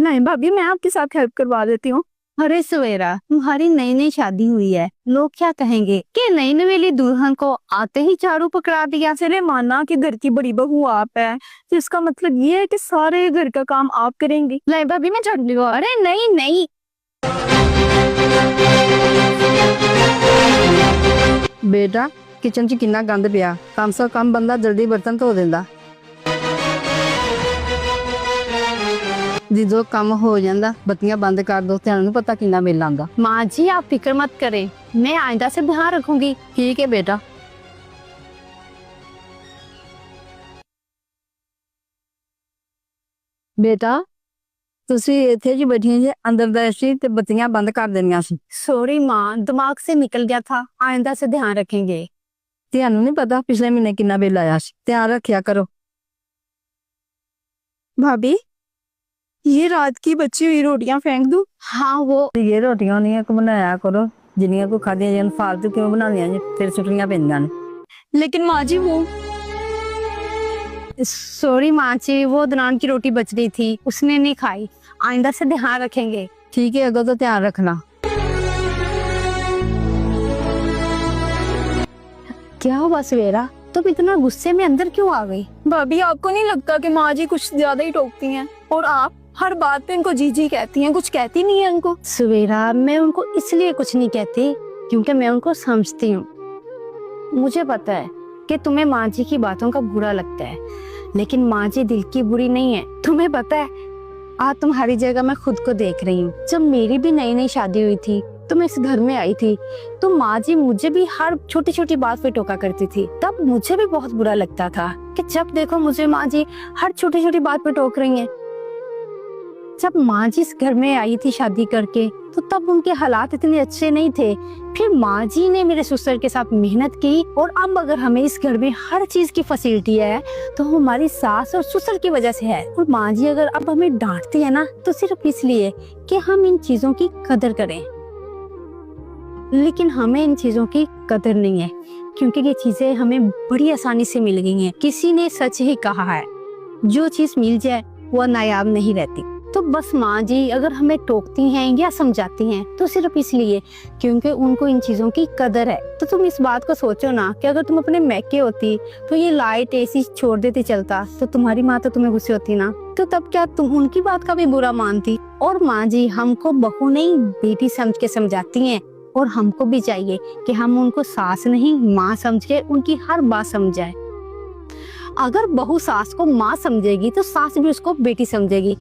नहीं भाभी, मैं आपके साथ हेल्प करवा देती हूँ। अरे सवेरा, तुम्हारी नई नई शादी हुई है, लोग क्या कहेंगे कि नई नवेली दुल्हन को आते ही झाड़ू पकड़ा दिया। चले माना कि घर की बड़ी बहू आप है, तो इसका मतलब ये है कि सारे घर का काम आप करेंगी। नहीं भाभी, मैं झाड़ू लगा। अरे नहीं नहीं बेटा किचन च किन्ना गंद पिया, कम से कम बंदा जल्दी बर्तन धो देंदा। जो काम हो जाता बत्तियां बंद कर दो, तेन पता किन्ना बिल आंदा। माँ जी, आप फिक्र मत करें, मैं आइंदा से ध्यान रखूंगी। ठीक है बेटा। बेटा तुसी इत्थे जी बैठियां जे, अंदर दा सी ते बत्तियां बंद कर देनियां सी। सॉरी माँ, दिमाग से निकल गया था, आइंदा से ध्यान रखेंगे। तेनू नहीं पता पिछले महीने किन्ना बिल आया सी, ध्यान रखिया करो। भाभी, ये रात की बची हुई रोटियां फेंक दूं? हाँ वो ये रोटियां उन्नियां को बनाया करो जिन्नियां को खादियां जान, फालतू क्यों बनानियां जे, फिर सुटनियां पैंदियां ने। लेकिन माँ जी वो सॉरी माँ जी, वो दनान की रोटी बच रही थी, उसने नहीं खाई। आइंदा से ध्यान रखेंगे। ठीक है, अगो तो ध्यान रखना। क्या हुआ सवेरा, तुम इतना गुस्से में अंदर क्यों आ गई? भाभी, आपको नहीं लगता कि माँ जी कुछ ज्यादा ही टोकती हैं? और आप हर बात पे इनको जी जी कहती हैं, कुछ कहती नहीं है उनको? सवेरा, मैं उनको इसलिए कुछ नहीं कहती क्योंकि मैं उनको समझती हूँ। मुझे पता है कि तुम्हें माँ जी की बातों का बुरा लगता है, लेकिन माँ जी दिल की बुरी नहीं है। तुम्हें पता है, आज तुम्हारी जगह मैं खुद को देख रही हूँ। जब मेरी भी नई नई शादी हुई थी तो मैं इस घर में आई थी, तो माँ जी मुझे भी हर छोटी छोटी बात पे टोका करती थी। तब मुझे भी बहुत बुरा लगता था कि जब देखो मुझे माँ जी हर छोटी छोटी बात पे टोक रही हैं। जब माँ जी इस घर में आई थी शादी करके, तो तब उनके हालात इतने अच्छे नहीं थे। फिर माँ जी ने मेरे ससुर के साथ मेहनत की, और अब अगर हमें इस घर में हर चीज की फैसिलिटी है तो हमारी सास और ससुर की वजह से है। और माँ जी अगर अब हमें डांटती है ना, तो सिर्फ इसलिए कि हम इन चीजों की कदर करें। लेकिन हमें इन चीजों की कदर नहीं है, क्योंकि ये चीजें हमें बड़ी आसानी से मिल गई हैं। किसी ने सच ही कहा है, जो चीज मिल जाए वो नायाब नहीं रहती। तो बस माँ जी अगर हमें टोकती हैं या समझाती हैं तो सिर्फ इसलिए क्योंकि उनको इन चीजों की कदर है। तो तुम इस बात को सोचो ना कि अगर तुम अपने मैके होती तो ये लाइट एसी छोड़ देती चलता, तो तुम्हारी माँ तो तुम्हें गुस्से होती ना, तो तब क्या तुम उनकी बात का भी बुरा मानती? और माँ जी हमको बहू नहीं बेटी समझ के समझाती हैं, और हमको भी चाहिए कि हम उनको सास नहीं माँ समझ के उनकी हर बात समझाए। अगर बहू सास को माँ समझेगी तो सास भी उसको बेटी समझेगी।